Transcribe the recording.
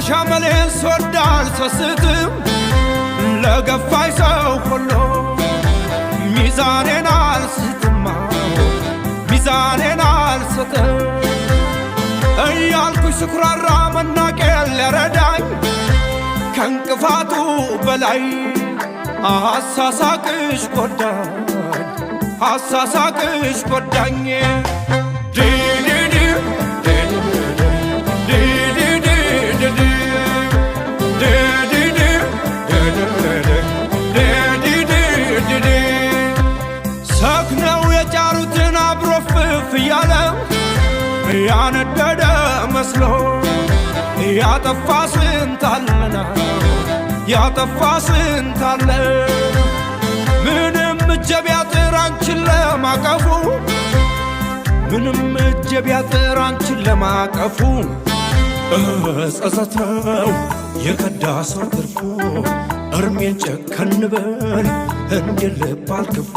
ሻመሌን ስወዳል ሰስትም ለገፋይ ሰው ሁሉ ሚዛኔን አልስትማ ሚዛኔን አልስትም እያልኩሽ ስኩራራ መናቄል ሊረዳኝ ከእንቅፋቱ በላይ አሳሳቅሽ ጎዳኝ አሳሳቅሽ ጎዳኝ ሰክነው የጫሩትን አብሮፍፍ እያለ ያነደደ መስሎ ያጠፋ ስንታለና ያጠፋ ስንታለ ምንም እጀ ቢያጥር አንቺን ለማቀፉ ምንም እጀ ቢያጥር አንቺን ለማቀፉ ጸጸት ነው የከዳ ሰው ትርፉ እርሜን ጨከን በል እንዲልባል ክፉ